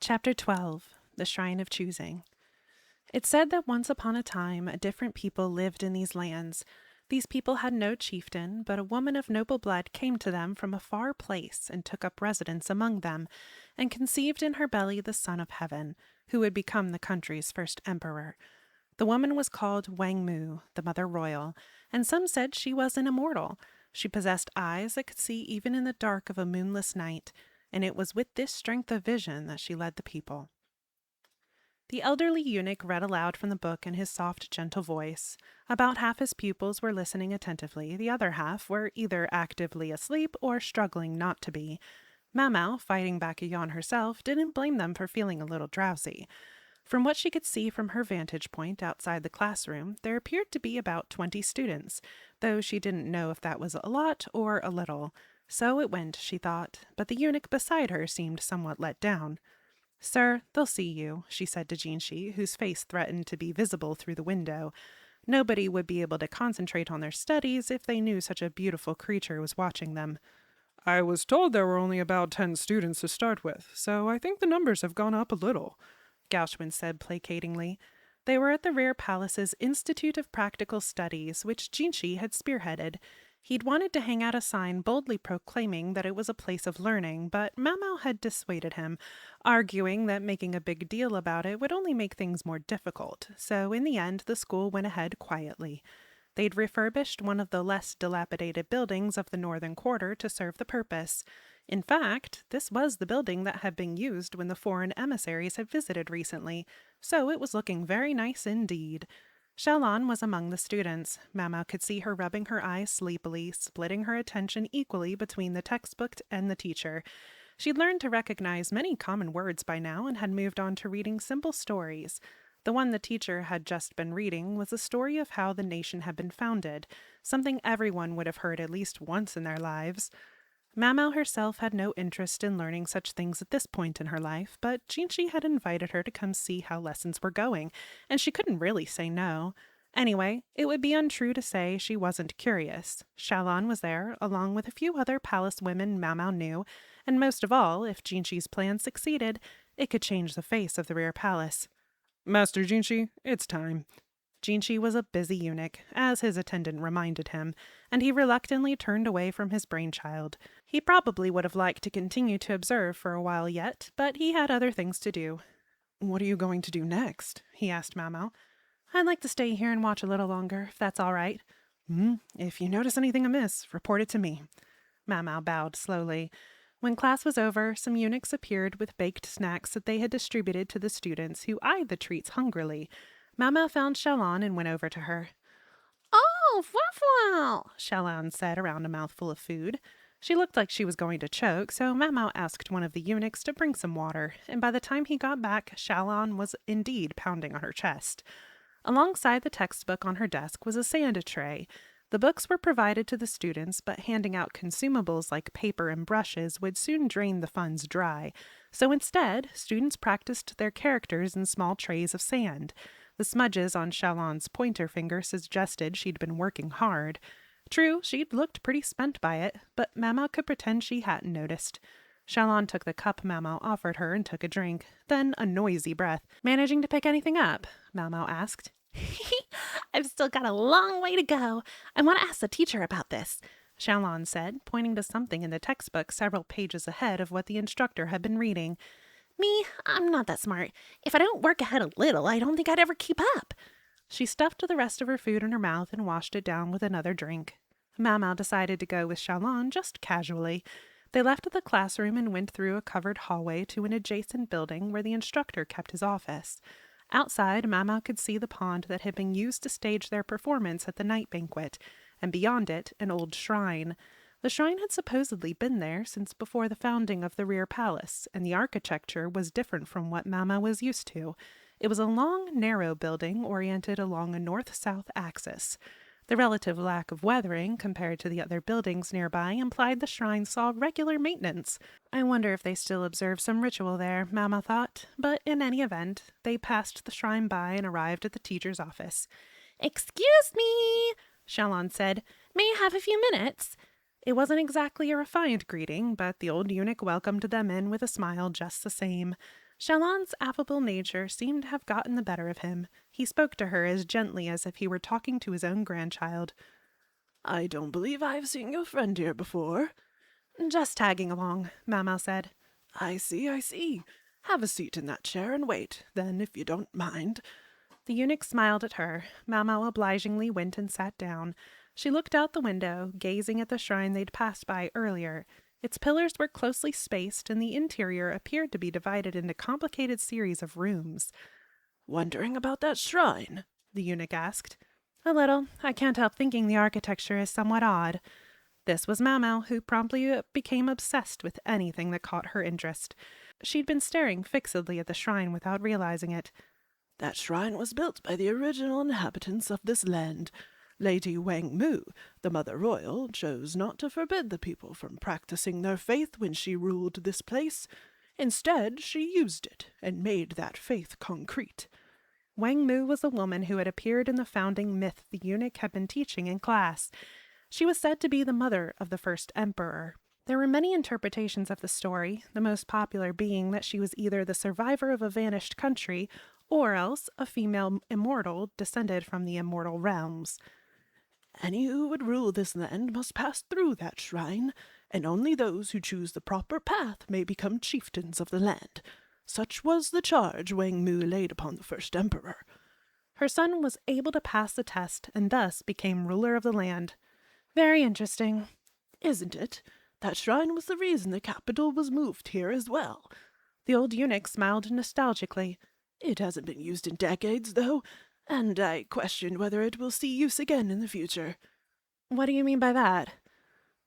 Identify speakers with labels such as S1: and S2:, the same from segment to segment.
S1: Chapter 12. The Shrine of Choosing. It said that once upon a time a different people lived in these lands. These people had no chieftain, but a woman of noble blood came to them from a far place and took up residence among them, and conceived in her belly the Son of Heaven, who would become the country's first emperor. The woman was called Wang Mu, the Mother Royal, and some said she was an immortal. She possessed eyes that could see even in the dark of a moonless night, and it was with this strength of vision that she led the people. The elderly eunuch read aloud from the book in his soft, gentle voice. About half his pupils were listening attentively, the other half were either actively asleep or struggling not to be. Mamau, fighting back a yawn herself, didn't blame them for feeling a little drowsy. From what she could see from her vantage point outside the classroom, there appeared to be about 20 students, though she didn't know if that was a lot or a little. So it went, she thought, but the eunuch beside her seemed somewhat let down. "Sir, they'll see you," she said to Jinshi, whose face threatened to be visible through the window. Nobody would be able to concentrate on their studies if they knew such a beautiful creature was watching them.
S2: "I was told there were only about 10 students to start with, so I think the numbers have gone up a little,"
S1: Gauchman said placatingly. They were at the Rare Palace's Institute of Practical Studies, which Jinshi had spearheaded. He'd wanted to hang out a sign boldly proclaiming that it was a place of learning, but Mamau had dissuaded him, arguing that making a big deal about it would only make things more difficult, so in the end the school went ahead quietly. They'd refurbished one of the less dilapidated buildings of the northern quarter to serve the purpose. In fact, this was the building that had been used when the foreign emissaries had visited recently, so it was looking very nice indeed. Xiaolan was among the students. Mamau could see her rubbing her eyes sleepily, splitting her attention equally between the textbook and the teacher. She'd learned to recognize many common words by now and had moved on to reading simple stories. The one the teacher had just been reading was a story of how the nation had been founded, something everyone would have heard at least once in their lives. Mamau herself had no interest in learning such things at this point in her life, but Jinshi had invited her to come see how lessons were going, and she couldn't really say no. Anyway, it would be untrue to say she wasn't curious. Xiaolan was there, along with a few other palace women Mamau knew, and most of all, if Jinshi's plan succeeded, it could change the face of the Rare Palace.
S2: "Master Jinshi, it's time."
S1: Jinshi was a busy eunuch, as his attendant reminded him, and he reluctantly turned away from his brainchild. He probably would have liked to continue to observe for a while yet, but he had other things to do.
S2: "What are you going to do next?"
S1: he asked Mamau. "I'd like to stay here and watch a little longer, if that's all right."
S2: If you notice anything amiss, report it to me."
S1: Mamau bowed slowly. When class was over, some eunuchs appeared with baked snacks that they had distributed to the students, who eyed the treats hungrily. Mamau found Xiaolan and went over to her. "Oh, waffle!" Xiaolan said around a mouthful of food. She looked like she was going to choke, so Mamau asked one of the eunuchs to bring some water, and by the time he got back, Xiaolan was indeed pounding on her chest. Alongside the textbook on her desk was a sand tray. The books were provided to the students, but handing out consumables like paper and brushes would soon drain the funds dry. So instead, students practiced their characters in small trays of sand. The smudges on Xiaolan's pointer finger suggested she'd been working hard. True, she'd looked pretty spent by it, but Mamau could pretend she hadn't noticed. Xiaolan took the cup Mamau offered her and took a drink, then a noisy breath. "Managing to pick anything up?" Mamau asked. "I've still got a long way to go. I want to ask the teacher about this," Xiaolan said, pointing to something in the textbook several pages ahead of what the instructor had been reading. "Me, I'm not that smart. If I don't work ahead a little, I don't think I'd ever keep up." She stuffed the rest of her food in her mouth and washed it down with another drink. Mamau decided to go with Xiaolan just casually. They left the classroom and went through a covered hallway to an adjacent building where the instructor kept his office. Outside, Mamau could see the pond that had been used to stage their performance at the night banquet, and beyond it, an old shrine. The shrine had supposedly been there since before the founding of the Rear Palace, and the architecture was different from what Mamau was used to. It was a long, narrow building oriented along a north-south axis. The relative lack of weathering compared to the other buildings nearby implied the shrine saw regular maintenance. I wonder if they still observe some ritual there, Mamau thought, but in any event, they passed the shrine by and arrived at the teacher's office. "Excuse me," Xiaolan said. "May I have a few minutes?" It wasn't exactly a refined greeting, but the old eunuch welcomed them in with a smile just the same. Shalon's affable nature seemed to have gotten the better of him. He spoke to her as gently as if he were talking to his own grandchild.
S2: I don't believe I've seen your friend here before.
S1: Just tagging along, Mama said.
S2: I see. Have a seat in that chair and wait, then, if you don't mind.
S1: The eunuch smiled at her. Mama obligingly went and sat down. She looked out the window, gazing at the shrine they'd passed by earlier. Its pillars were closely spaced, and the interior appeared to be divided into complicated series of rooms.
S2: Wondering about that shrine?
S1: The eunuch asked. A little. I can't help thinking the architecture is somewhat odd. This was Mama, who promptly became obsessed with anything that caught her interest. She'd been staring fixedly at the shrine without realizing it.
S2: That shrine was built by the original inhabitants of this land. Lady Wang Mu, the Mother Royal, chose not to forbid the people from practicing their faith when she ruled this place. Instead, she used it and made that faith concrete.
S1: Wang Mu was a woman who had appeared in the founding myth the eunuch had been teaching in class. She was said to be the mother of the first emperor. There were many interpretations of the story, the most popular being that she was either the survivor of a vanished country or else a female immortal descended from the immortal realms.
S2: Any who would rule this land must pass through that shrine, and only those who choose the proper path may become chieftains of the land. Such was the charge Wang Mu laid upon the first emperor.
S1: Her son was able to pass the test and thus became ruler of the land. Very interesting.
S2: Isn't it? That shrine was the reason the capital was moved here as well.
S1: The old eunuch smiled nostalgically.
S2: It hasn't been used in decades, though, and I question whether it will see use again in the future.
S1: What do you mean by that?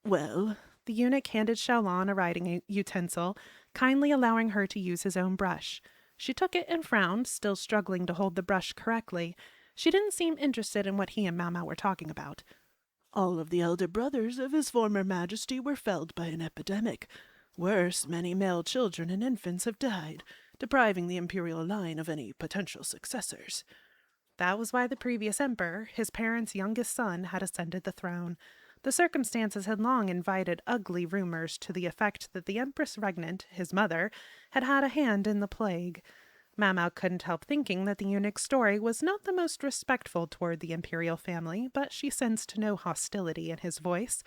S2: Well,
S1: the eunuch handed Xiaolon a writing utensil, kindly allowing her to use his own brush. She took it and frowned, still struggling to hold the brush correctly. She didn't seem interested in what he and Mama were talking about.
S2: All of the elder brothers of His former Majesty were felled by an epidemic. Worse, many male children and infants have died, depriving the imperial line of any potential successors.
S1: That was why the previous emperor, his parents' youngest son, had ascended the throne. The circumstances had long invited ugly rumors to the effect that the Empress Regnant, his mother, had had a hand in the plague. Mama couldn't help thinking that the eunuch's story was not the most respectful toward the imperial family, but she sensed no hostility in his voice.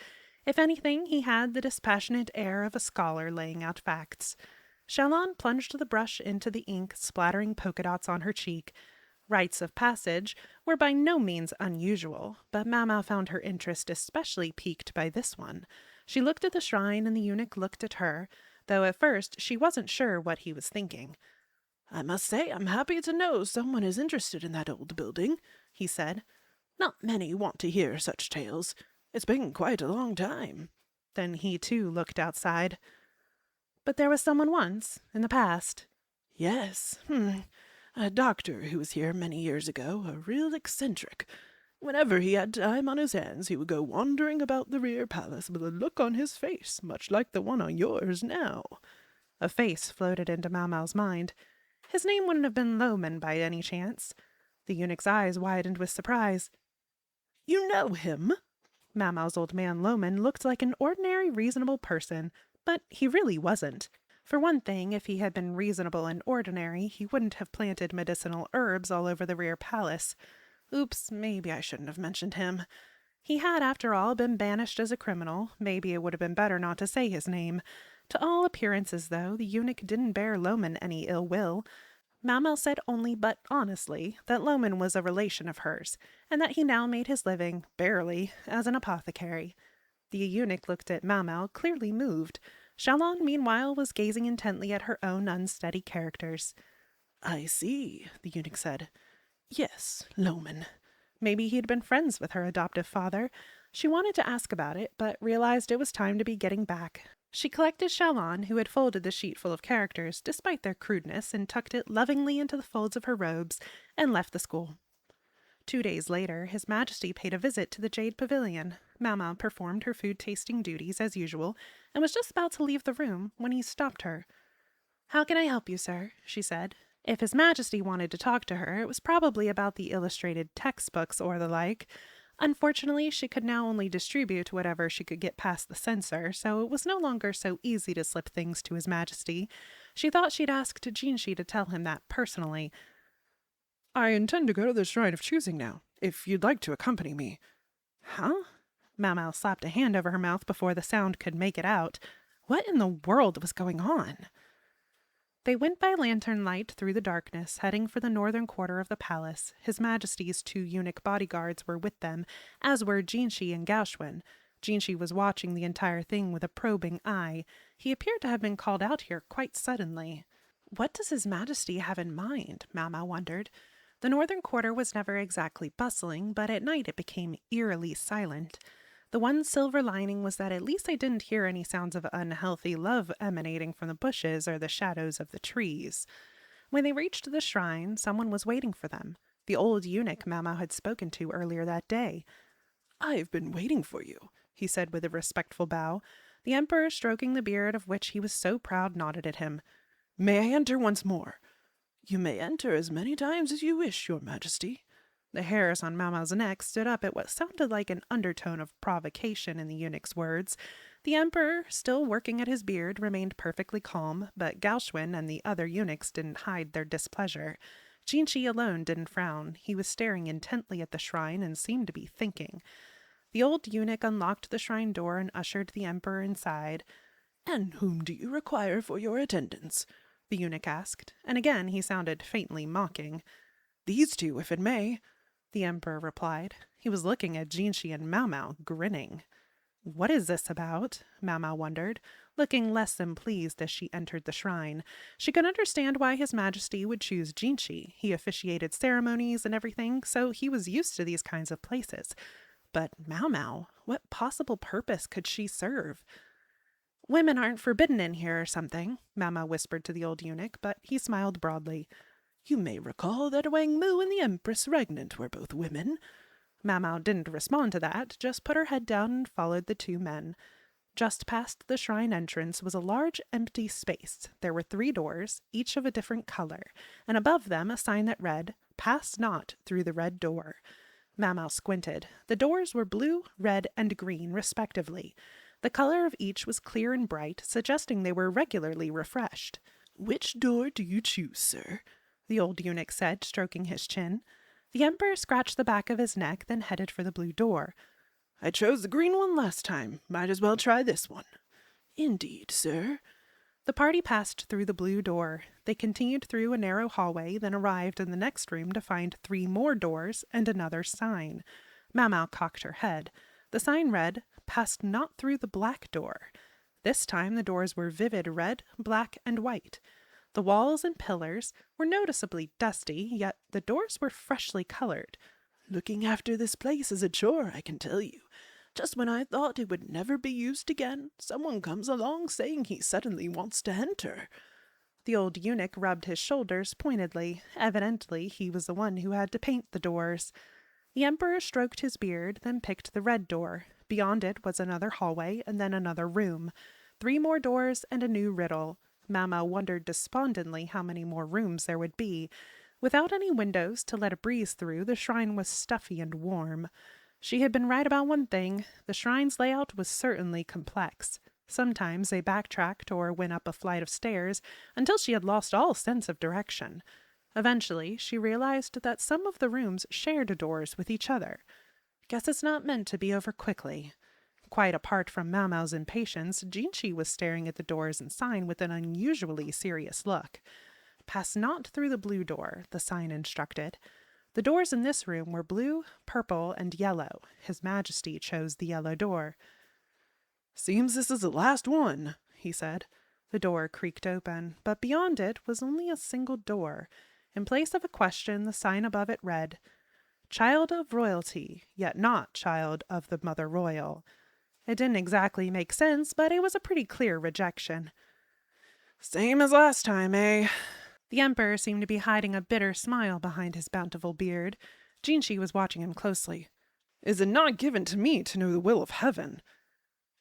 S1: If anything, he had the dispassionate air of a scholar laying out facts. Xiaolon plunged the brush into the ink, splattering polka dots on her cheek. Rites of passage were by no means unusual, but Mama found her interest especially piqued by this one. She looked at the shrine and the eunuch looked at her, though at first she wasn't sure what he was thinking.
S2: I must say I'm happy to know someone is interested in that old building, he said. Not many want to hear such tales. It's been quite a long time.
S1: Then he too looked outside. But there was someone once, in the past.
S2: Yes, a doctor who was here many years ago, a real eccentric. Whenever he had time on his hands, he would go wandering about the rear palace with a look on his face, much like the one on yours now.
S1: A face floated into Mama's mind. His name wouldn't have been Loman by any chance. The eunuch's eyes widened with surprise.
S2: You know him?
S1: Mama's old man Loman looked like an ordinary, reasonable person, but he really wasn't. For one thing, if he had been reasonable and ordinary, he wouldn't have planted medicinal herbs all over the rear palace. Oops, maybe I shouldn't have mentioned him. He had, after all, been banished as a criminal. Maybe it would have been better not to say his name. To all appearances, though, the eunuch didn't bear Loman any ill will. Mama said only but honestly that Loman was a relation of hers, and that he now made his living, barely, as an apothecary. The eunuch looked at Mama, clearly moved. Xiaolon, meanwhile, was gazing intently at her own unsteady characters.
S2: I see, the eunuch said. Yes, Loman.
S1: Maybe he'd been friends with her adoptive father. She wanted to ask about it, but realized it was time to be getting back. She collected Xiaolon, who had folded the sheet full of characters, despite their crudeness, and tucked it lovingly into the folds of her robes, and left the school. 2 days later, His Majesty paid a visit to the Jade Pavilion. Mama performed her food-tasting duties as usual, and was just about to leave the room when he stopped her. "How can I help you, sir?" she said. If His Majesty wanted to talk to her, it was probably about the illustrated textbooks or the like. Unfortunately, she could now only distribute whatever she could get past the censor, so it was no longer so easy to slip things to His Majesty. She thought she'd asked Jinshi to tell him that personally.
S2: I intend to go to the Shrine of Choosing now, if you'd like to accompany me.
S1: Huh? Mau Mau slapped a hand over her mouth before the sound could make it out. What in the world was going on? They went by lantern light through the darkness, heading for the northern quarter of the palace. His Majesty's 2 eunuch bodyguards were with them, as were Jinshi and Gaoshun. Jinshi was watching the entire thing with a probing eye. He appeared to have been called out here quite suddenly. What does His Majesty have in mind? Mau Mau wondered. The northern quarter was never exactly bustling, but at night it became eerily silent. The one silver lining was that at least I didn't hear any sounds of unhealthy love emanating from the bushes or the shadows of the trees. When they reached the shrine, someone was waiting for them. The old eunuch Mau Mau had spoken to earlier that day.
S2: "I've been waiting for you,"
S1: he said with a respectful bow. The emperor, stroking the beard of which he was so proud, nodded at him.
S2: "May I enter once more?" "You may enter as many times as you wish, your Majesty."
S1: The hairs on Mau Mau's neck stood up at what sounded like an undertone of provocation in the eunuch's words. The emperor, still working at his beard, remained perfectly calm, but Gaoshun and the other eunuchs didn't hide their displeasure. Jinshi alone didn't frown. He was staring intently at the shrine and seemed to be thinking. The old eunuch unlocked the shrine door and ushered the emperor inside.
S2: "And whom do you require for your attendance?"
S1: the eunuch asked, and again he sounded faintly mocking.
S2: "These 2, if it may,"
S1: the emperor replied. He was looking at Jinshi and Mau Mau, grinning. What is this about? Mau Mau wondered, looking less than pleased as she entered the shrine. She could understand why His Majesty would choose Jinshi. He officiated ceremonies and everything, so he was used to these kinds of places. But Mau Mau, what possible purpose could she serve? Women aren't forbidden in here or something, Mau Mau whispered to the old eunuch, but he smiled broadly.
S2: "You may recall that Wang Mu and the Empress Regnant were both women."
S1: Mau Mau didn't respond to that, just put her head down and followed the 2 men. Just past the shrine entrance was a large empty space. There were 3 doors, each of a different color, and above them a sign that read, "Pass not through the red door." Mau Mau squinted. The doors were blue, red, and green, respectively. The color of each was clear and bright, suggesting they were regularly refreshed.
S2: "Which door do you choose, sir?"
S1: the old eunuch said, stroking his chin. The emperor scratched the back of his neck, then headed for the blue door.
S2: "I chose the green one last time. Might as well try this one." "Indeed, sir."
S1: The party passed through the blue door. They continued through a narrow hallway, then arrived in the next room to find 3 more doors and another sign. Mau Mau cocked her head. The sign read, "Pass not through the black door." This time the doors were vivid red, black, and white. The walls and pillars were noticeably dusty, yet the doors were freshly colored.
S2: "Looking after this place is a chore, I can tell you. Just when I thought it would never be used again, someone comes along saying he suddenly wants to enter."
S1: The old eunuch rubbed his shoulders pointedly. Evidently, he was the one who had to paint the doors. The emperor stroked his beard, then picked the red door. Beyond it was another hallway, and then another room. 3 more doors and a new riddle. Mau Mau wondered despondently how many more rooms there would be. Without any windows to let a breeze through, the shrine was stuffy and warm. She had been right about one thing. The shrine's layout was certainly complex. Sometimes they backtracked or went up a flight of stairs until she had lost all sense of direction. Eventually, she realized that some of the rooms shared doors with each other. Guess it's not meant to be over quickly. Quite apart from Mau Mau's impatience, Jinshi was staring at the doors and sign with an unusually serious look. "Pass not through the blue door," the sign instructed. The doors in this room were blue, purple, and yellow. His Majesty chose the yellow door.
S2: "Seems this is the last one," he said.
S1: The door creaked open, but beyond it was only a single door. In place of a question, the sign above it read, "Child of royalty, yet not child of the Mother Royal." It didn't exactly make sense, but it was a pretty clear rejection.
S2: "Same as last time, eh?"
S1: The emperor seemed to be hiding a bitter smile behind his bountiful beard. Jinshi was watching him closely.
S2: "Is it not given to me to know the will of heaven?"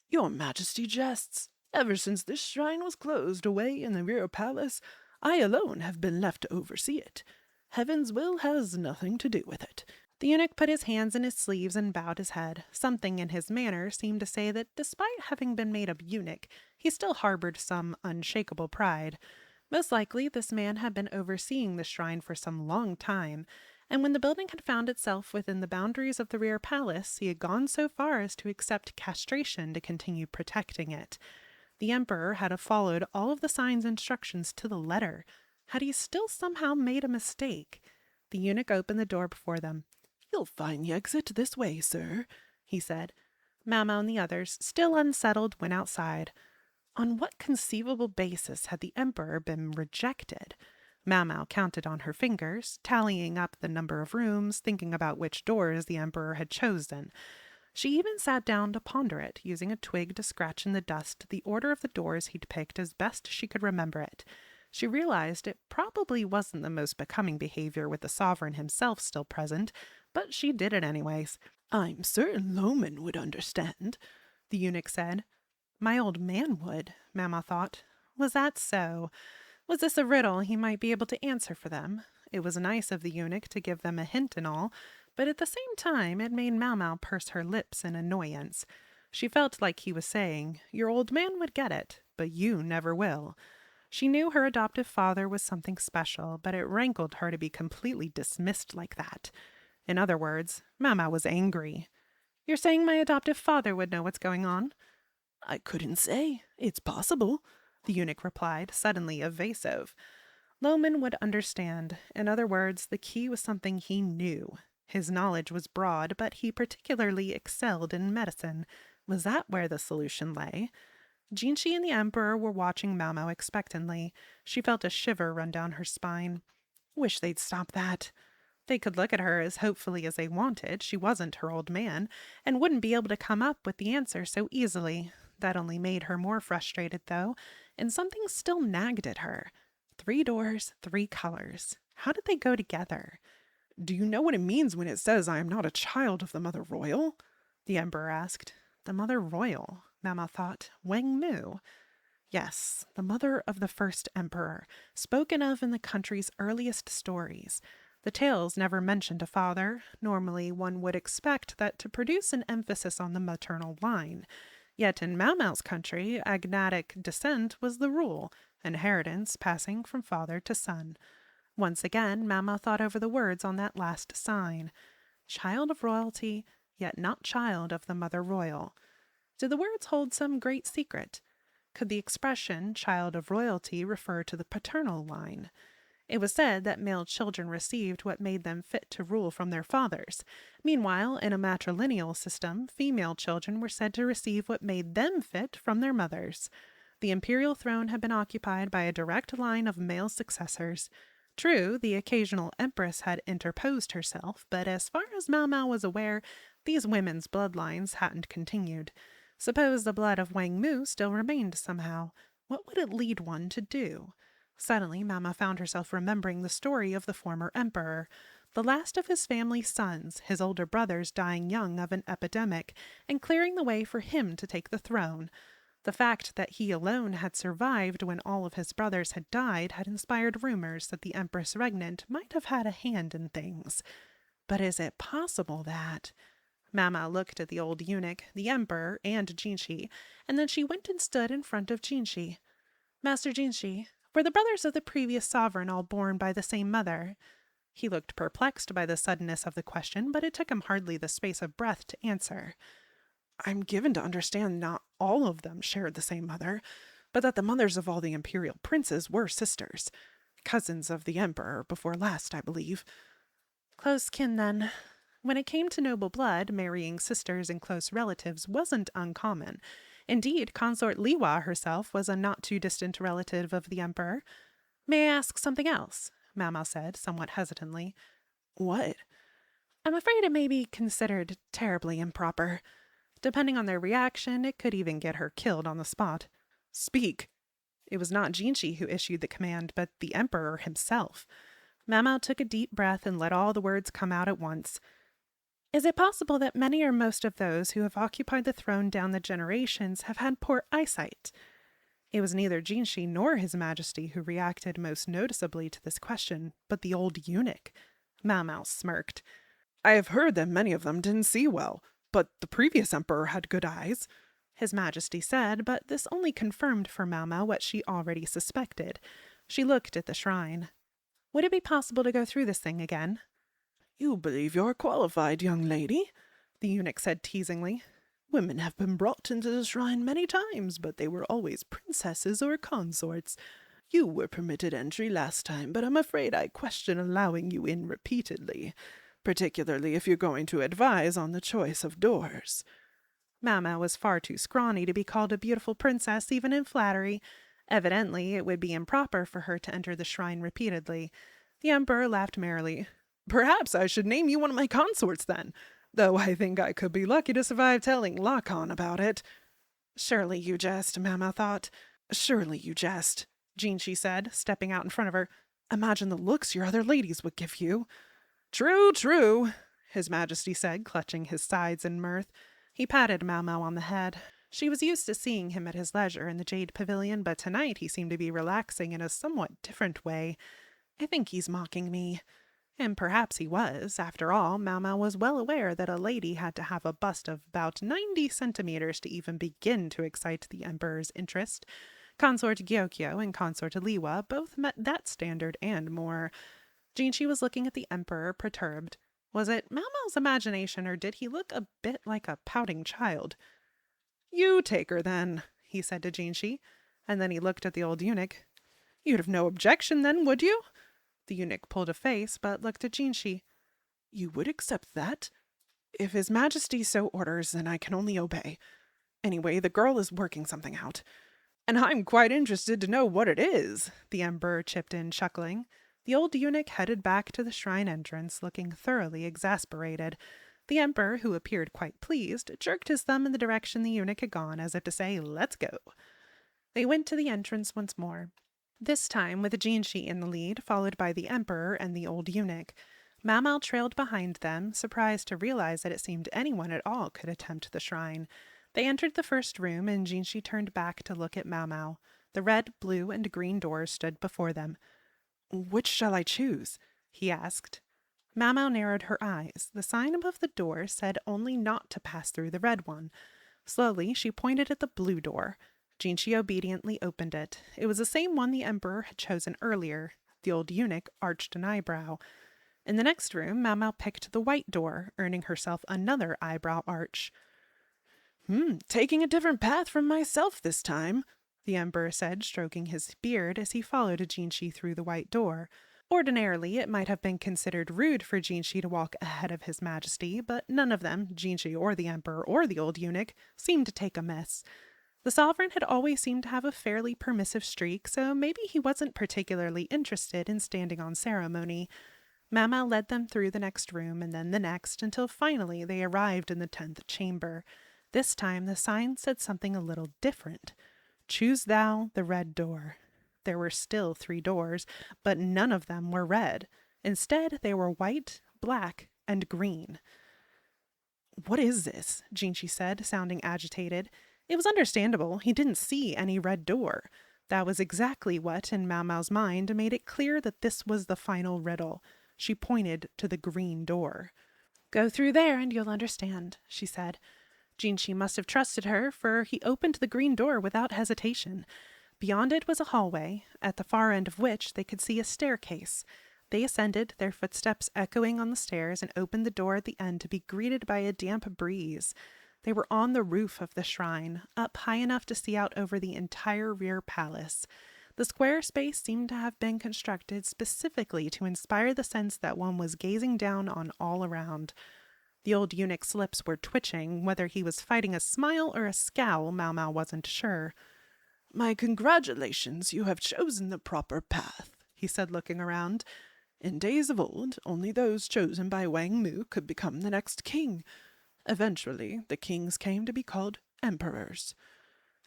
S2: "Your Majesty jests. Ever since this shrine was closed away in the rear palace, I alone have been left to oversee it. Heaven's will has nothing to do with it."
S1: The eunuch put his hands in his sleeves and bowed his head. Something in his manner seemed to say that despite having been made a eunuch, he still harbored some unshakable pride. Most likely, this man had been overseeing the shrine for some long time, and when the building had found itself within the boundaries of the rear palace, he had gone so far as to accept castration to continue protecting it. The emperor had followed all of the sign's instructions to the letter. Had he still somehow made a mistake? The eunuch opened the door before them.
S2: "You'll find the exit this way, sir," he said.
S1: Mama and the others, still unsettled, went outside. On what conceivable basis had the emperor been rejected? Mau Mau counted on her fingers, tallying up the number of rooms, thinking about which doors the emperor had chosen. She even sat down to ponder it, using a twig to scratch in the dust the order of the doors he'd picked as best she could remember it. She realized it probably wasn't the most becoming behavior with the sovereign himself still present, but she did it anyways.
S2: "I'm certain Loman would understand,"
S1: the eunuch said. My old man would, Mamma thought. Was that so? Was this a riddle he might be able to answer for them? It was nice of the eunuch to give them a hint and all, but at the same time it made Mau Mau purse her lips in annoyance. She felt like he was saying, "Your old man would get it, but you never will." She knew her adoptive father was something special, but it rankled her to be completely dismissed like that. In other words, Mau Mau was angry. "You're saying my adoptive father would know what's going on?"
S2: "I couldn't say. It's possible,"
S1: the eunuch replied, suddenly evasive. Loman would understand. In other words, the key was something he knew. His knowledge was broad, but he particularly excelled in medicine. Was that where the solution lay? Jinshi and the Emperor were watching Mau Mau expectantly. She felt a shiver run down her spine. Wish they'd stop that. They could look at her as hopefully as they wanted. She wasn't her old man, and wouldn't be able to come up with the answer so easily. That only made her more frustrated, though, and something still nagged at her. 3 doors, 3 colors. How did they go together?
S2: "Do you know what it means when it says I am not a child of the Mother Royal?"
S1: The Emperor asked. The Mother Royal, Mama thought. Wang Mu. Yes, the mother of the first emperor, spoken of in the country's earliest stories. The tales never mentioned a father. Normally, one would expect that to produce an emphasis on the maternal line. Yet in Mau Mau's country, agnatic descent was the rule, inheritance passing from father to son. Once again, Mau Mau thought over the words on that last sign. Child of royalty, yet not child of the mother royal. Did the words hold some great secret? Could the expression child of royalty refer to the paternal line? It was said that male children received what made them fit to rule from their fathers. Meanwhile, in a matrilineal system, female children were said to receive what made them fit from their mothers. The imperial throne had been occupied by a direct line of male successors. True, the occasional empress had interposed herself, but as far as Mau Mau was aware, these women's bloodlines hadn't continued. Suppose the blood of Wang Mu still remained somehow. What would it lead one to do? Suddenly, Mama found herself remembering the story of the former emperor, the last of his family's sons, his older brothers dying young of an epidemic, and clearing the way for him to take the throne. The fact that he alone had survived when all of his brothers had died had inspired rumors that the Empress Regnant might have had a hand in things. But is it possible that... Mama looked at the old eunuch, the emperor, and Jinshi, and then she went and stood in front of Jinshi. Master Jinshi, were the brothers of the previous sovereign all born by the same mother? He looked perplexed by the suddenness of the question, but it took him hardly the space of breath to answer.
S2: "I'm given to understand not all of them shared the same mother, but that the mothers of all the imperial princes were sisters. Cousins of the emperor before last, I believe."
S1: Close kin, then. When it came to noble blood, marrying sisters and close relatives wasn't uncommon. Indeed, Consort Liwa herself was a not-too-distant relative of the emperor. "May I ask something else?" Mama said, somewhat hesitantly.
S2: "What?"
S1: "I'm afraid it may be considered terribly improper. Depending on their reaction, it could even get her killed on the spot."
S2: "Speak."
S1: It was not Jinshi who issued the command, but the emperor himself. Mama took a deep breath and let all the words come out at once. Is it possible that many or most of those who have occupied the throne down the generations have had poor eyesight? It was neither Jinshi nor His Majesty who reacted most noticeably to this question, but the old eunuch. Mau Mau smirked.
S2: I have heard that many of them didn't see well, but the previous emperor had good eyes,
S1: His Majesty said, but this only confirmed for Mau Mau what she already suspected. She looked at the shrine. Would it be possible to go through this thing again?
S2: You believe you're qualified, young lady, the eunuch said teasingly. Women have been brought into the shrine many times, but they were always princesses or consorts. You were permitted entry last time, but I'm afraid I question allowing you in repeatedly, particularly if you're going to advise on the choice of doors.
S1: Mau Mau was far too scrawny to be called a beautiful princess even in flattery. Evidently, it would be improper for her to enter the shrine repeatedly. The emperor laughed merrily.
S2: Perhaps I should name you one of my consorts then, though I think I could be lucky to survive telling Lacan about it.
S1: Surely you jest, Mau Mau thought.
S2: Surely you jest,
S1: Jinshi said, stepping out in front of her.
S2: Imagine the looks your other ladies would give you.
S1: True, true, His Majesty said, clutching his sides in mirth. He patted Mau Mau on the head. She was used to seeing him at his leisure in the Jade Pavilion, but tonight he seemed to be relaxing in a somewhat different way. I think he's mocking me. And perhaps he was. After all, Mau Mau was well aware that a lady had to have a bust of about 90 centimeters to even begin to excite the Emperor's interest. Consort Gyokyo and Consort Aliwa both met that standard and more. Jinshi was looking at the Emperor, perturbed. Was it Mau Mau's imagination, or did he look a bit like a pouting child?
S2: You take her, then,
S1: he said to Jinshi, and then he looked at the old eunuch.
S2: You'd have no objection, then, would you?
S1: The eunuch pulled a face, but looked at Jinshi.
S2: You would accept that? If His Majesty so orders, then I can only obey. Anyway, the girl is working something out. And I'm quite interested to know what it is,
S1: the Emperor chipped in, chuckling. The old eunuch headed back to the shrine entrance, looking thoroughly exasperated. The Emperor, who appeared quite pleased, jerked his thumb in the direction the eunuch had gone, as if to say, "Let's go." They went to the entrance once more, this time with Jinshi in the lead, followed by the Emperor and the old eunuch. Mau Mau trailed behind them, surprised to realize that it seemed anyone at all could attempt the shrine. They entered the first room, and Jinshi turned back to look at Mau Mau. The red, blue, and green doors stood before them.
S2: "Which shall I choose?"
S1: he asked. Mau Mau narrowed her eyes. The sign above the door said only not to pass through the red one. Slowly, she pointed at the blue door. Jinshi obediently opened it. It was the same one the Emperor had chosen earlier. The old eunuch arched an eyebrow. In the next room, Mau Mau picked the white door, earning herself another eyebrow arch.
S2: Taking a different path from myself this time,
S1: the Emperor said, stroking his beard as he followed Jinshi through the white door. Ordinarily, it might have been considered rude for Jinshi to walk ahead of His Majesty, but none of them, Jinshi or the Emperor or the old eunuch, seemed to take amiss. The sovereign had always seemed to have a fairly permissive streak, so maybe he wasn't particularly interested in standing on ceremony. Mau Mau led them through the next room and then the next, until finally they arrived in the 10th chamber. This time the sign said something a little different. "Choose thou the red door." There were still 3 doors, but none of them were red. Instead, they were white, black, and green.
S2: "What is this?"
S1: Jinshi said, sounding agitated. It was understandable. He didn't see any red door. That was exactly what, in Mau Mau's mind, made it clear that this was the final riddle. She pointed to the green door. "Go through there and you'll understand," she said. Jinshi must have trusted her, for he opened the green door without hesitation. Beyond it was a hallway, at the far end of which they could see a staircase. They ascended, their footsteps echoing on the stairs, and opened the door at the end to be greeted by a damp breeze. They were on the roof of the shrine, up high enough to see out over the entire rear palace. The square space seemed to have been constructed specifically to inspire the sense that one was gazing down on all around. The old eunuch's lips were twitching. Whether he was fighting a smile or a scowl, Mau Mau wasn't sure.
S2: "My congratulations, you have chosen the proper path," he said, looking around. "In days of old, only those chosen by Wang Mu could become the next king. Eventually, the kings came to be called emperors."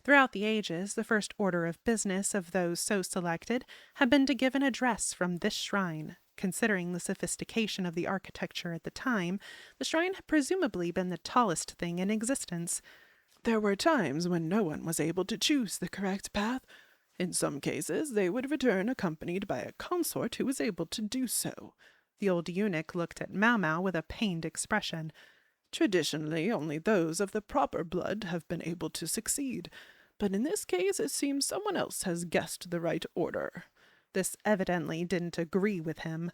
S1: Throughout the ages, the first order of business of those so selected had been to give an address from this shrine. Considering the sophistication of the architecture at the time, the shrine had presumably been the tallest thing in existence.
S2: There were times when no one was able to choose the correct path. In some cases, they would return accompanied by a consort who was able to do so.
S1: The old eunuch looked at Mau Mau with a pained expression.
S2: Traditionally, only those of the proper blood have been able to succeed, but in this case it seems someone else has guessed the right order.
S1: This evidently didn't agree with him.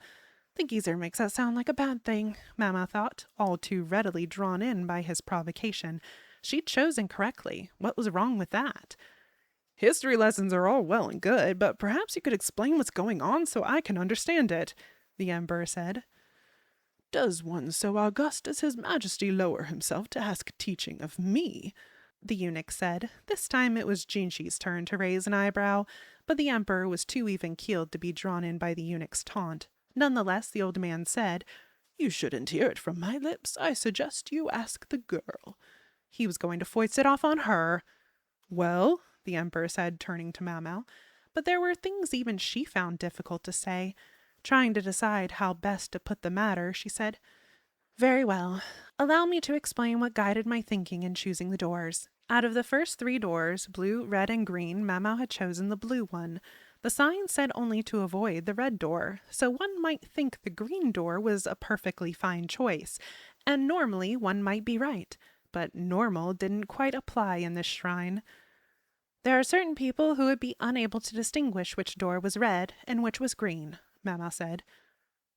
S1: The geezer makes that sound like a bad thing, Mama thought, all too readily drawn in by his provocation. She'd chosen correctly. What was wrong with that? History lessons are all well and good, but perhaps you could explain what's going on so I can understand it, the Emperor said.
S2: Does one so august as His Majesty lower himself to ask teaching of me?
S1: The eunuch said. This time it was Jinshi's turn to raise an eyebrow, but the Emperor was too even-keeled to be drawn in by the eunuch's taunt. Nonetheless, the old man said,
S2: You shouldn't hear it from my lips. I suggest you ask the girl.
S1: He was going to foist it off on her. Well, the Emperor said, turning to Mau Mau, but there were things even she found difficult to say. Trying to decide how best to put the matter, she said, Very well. Allow me to explain what guided my thinking in choosing the doors. Out of the first 3 doors, blue, red, and green, Mau Mau had chosen the blue one. The sign said only to avoid the red door, so one might think the green door was a perfectly fine choice, and normally one might be right, but normal didn't quite apply in this shrine. There are certain people who would be unable to distinguish which door was red and which was green, Mau Mau said.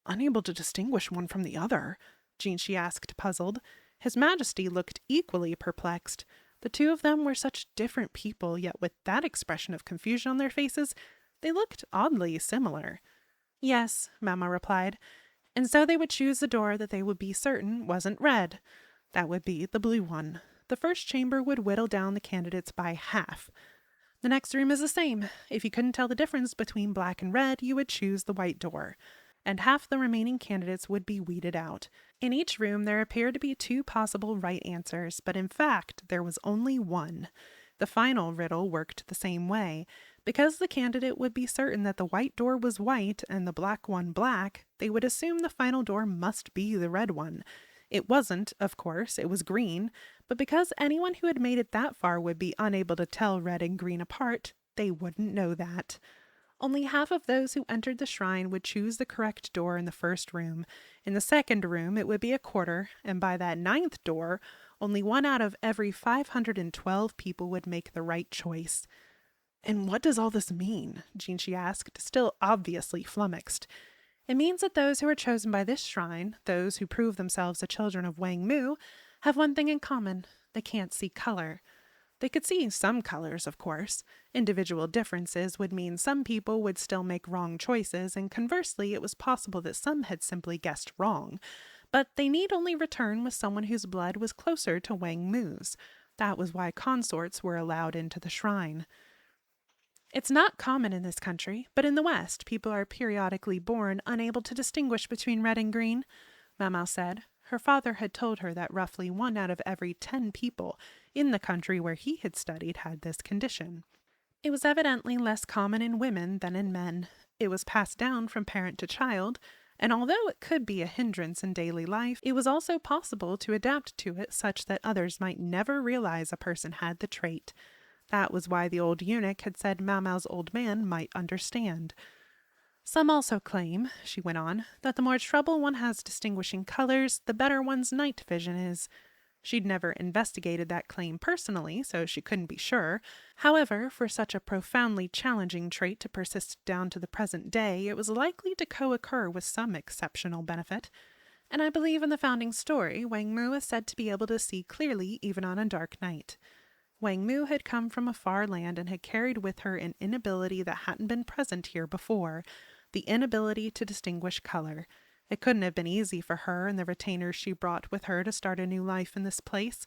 S2: Unable to distinguish one from the other?
S1: Jinshi asked, puzzled. His Majesty looked equally perplexed. The two of them were such different people, yet with that expression of confusion on their faces, they looked oddly similar. Yes, Mau Mau replied, and so they would choose the door that they would be certain wasn't red. That would be the blue one. The first chamber would whittle down the candidates by half. The next room is the same. If you couldn't tell the difference between black and red, you would choose the white door, and half the remaining candidates would be weeded out. In each room there appeared to be 2 possible right answers, but in fact there was only one. The final riddle worked the same way. Because the candidate would be certain that the white door was white and the black one black, they would assume the final door must be the red one. It wasn't, of course, it was green, but because anyone who had made it that far would be unable to tell red and green apart, they wouldn't know that. Only half of those who entered the shrine would choose the correct door in the first room. In the second room, it would be a quarter, and by that 9th door, only 1 out of every 512 people would make the right choice. And what does all this mean? Jinshi asked, still obviously flummoxed. It means that those who are chosen by this shrine, those who prove themselves the children of Wang Mu, have one thing in common. They can't see color. They could see some colors, of course. Individual differences would mean some people would still make wrong choices, and conversely, it was possible that some had simply guessed wrong. But they need only return with someone whose blood was closer to Wang Mu's. That was why consorts were allowed into the shrine. It's not common in this country, but in the West, people are periodically born unable to distinguish between red and green, Mau Mau said. Her father had told her that roughly 1 out of every 10 people in the country where he had studied had this condition. It was evidently less common in women than in men. It was passed down from parent to child, and although it could be a hindrance in daily life, it was also possible to adapt to it such that others might never realize a person had the trait. That was why the old eunuch had said Mau Mau's old man might understand. Some also claim, she went on, that the more trouble one has distinguishing colors, the better one's night vision is. She'd never investigated that claim personally, so she couldn't be sure. However, for such a profoundly challenging trait to persist down to the present day, it was likely to co-occur with some exceptional benefit. And I believe in the founding story, Wang Mu is said to be able to see clearly even on a dark night. Wang Mu had come from a far land and had carried with her an inability that hadn't been present here before, the inability to distinguish color. It couldn't have been easy for her and the retainers she brought with her to start a new life in this place.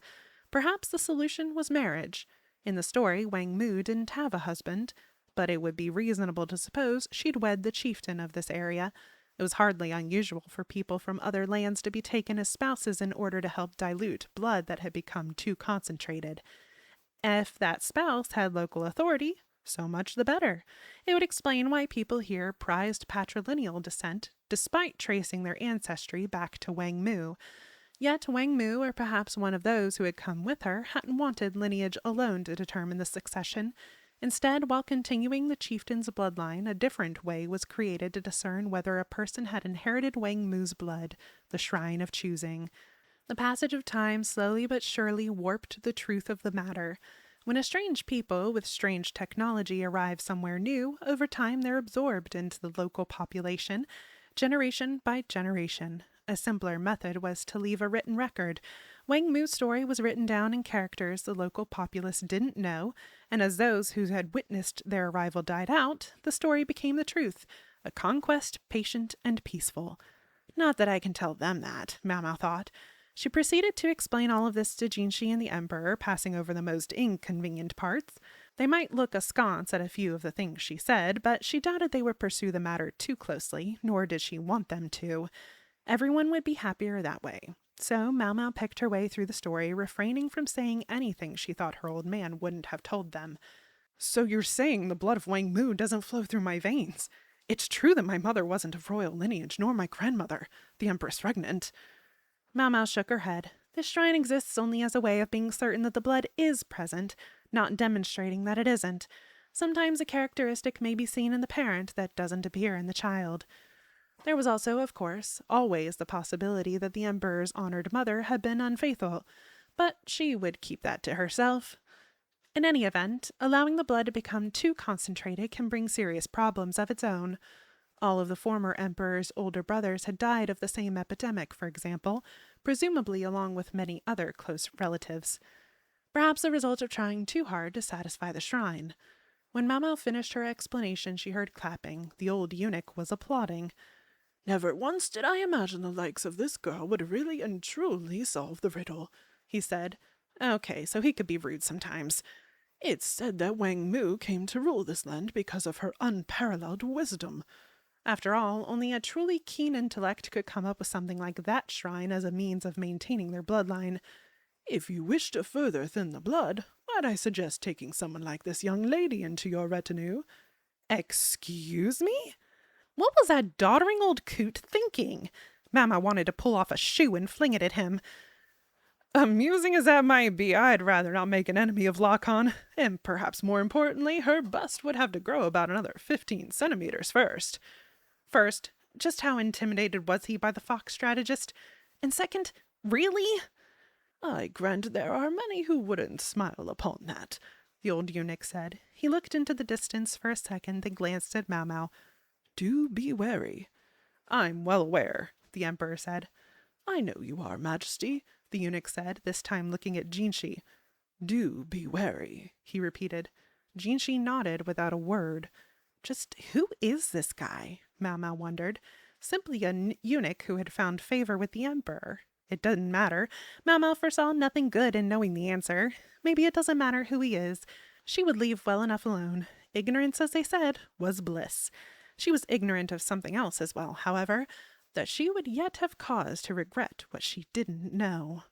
S1: Perhaps the solution was marriage. In the story, Wang Mu didn't have a husband, but it would be reasonable to suppose she'd wed the chieftain of this area. It was hardly unusual for people from other lands to be taken as spouses in order to help dilute blood that had become too concentrated. If that spouse had local authority, so much the better. It would explain why people here prized patrilineal descent, despite tracing their ancestry back to Wang Mu. Yet Wang Mu, or perhaps one of those who had come with her, hadn't wanted lineage alone to determine the succession. Instead, while continuing the chieftain's bloodline, a different way was created to discern whether a person had inherited Wang Mu's blood, the Shrine of Choosing. The passage of time slowly but surely warped the truth of the matter. When a strange people with strange technology arrive somewhere new, over time they're absorbed into the local population, generation by generation. A simpler method was to leave a written record. Wang Mu's story was written down in characters the local populace didn't know, and as those who had witnessed their arrival died out, the story became the truth, a conquest patient and peaceful. Not that I can tell them that, Mama thought. She proceeded to explain all of this to Jinshi and the Emperor, passing over the most inconvenient parts. They might look askance at a few of the things she said, but she doubted they would pursue the matter too closely, nor did she want them to. Everyone would be happier that way. So Mau Mau picked her way through the story, refraining from saying anything she thought her old man wouldn't have told them. "So you're saying the blood of Wang Mu doesn't flow through my veins? It's true that my mother wasn't of royal lineage, nor my grandmother, the Empress Regnant." Mau Mau shook her head. This shrine exists only as a way of being certain that the blood is present, not demonstrating that it isn't. Sometimes a characteristic may be seen in the parent that doesn't appear in the child. There was also, of course, always the possibility that the Emperor's honored mother had been unfaithful, but she would keep that to herself. In any event, allowing the blood to become too concentrated can bring serious problems of its own. All of the former emperor's older brothers had died of the same epidemic, for example, presumably along with many other close relatives. Perhaps the result of trying too hard to satisfy the shrine. When Mau Mau finished her explanation, she heard clapping. The old eunuch was applauding.
S2: "Never once did I imagine the likes of this girl would really and truly solve the riddle," he said. Okay, so he could be rude sometimes. "It's said that Wang Mu came to rule this land because of her unparalleled wisdom."
S1: After all, only a truly keen intellect could come up with something like that shrine as a means of maintaining their bloodline.
S2: "If you wish to further thin the blood, might I suggest taking someone like this young lady into your retinue?"
S1: Excuse me? What was that doddering old coot thinking? Mama wanted to pull off a shoe and fling it at him. Amusing as that might be, I'd rather not make an enemy of Lacan, and perhaps more importantly, her bust would have to grow about another 15 centimeters first. First, just how intimidated was he by the fox strategist? And second, really?
S2: "I grant there are many who wouldn't smile upon that,"
S1: the old eunuch said. He looked into the distance for a second, then glanced at Mau Mau.
S2: "Do be wary."
S1: "I'm well aware," the emperor said.
S2: "I know you are, Majesty,"
S1: the eunuch said, this time looking at Jinshi.
S2: "Do be wary,"
S1: he repeated. Jinshi nodded without a word. Just who is this guy? Mau Mau wondered. Simply a eunuch who had found favor with the emperor. It didn't matter. Mau Mau foresaw nothing good in knowing the answer. Maybe it doesn't matter who he is. She would leave well enough alone. Ignorance, as they said, was bliss. She was ignorant of something else as well, however, that she would yet have cause to regret what she didn't know.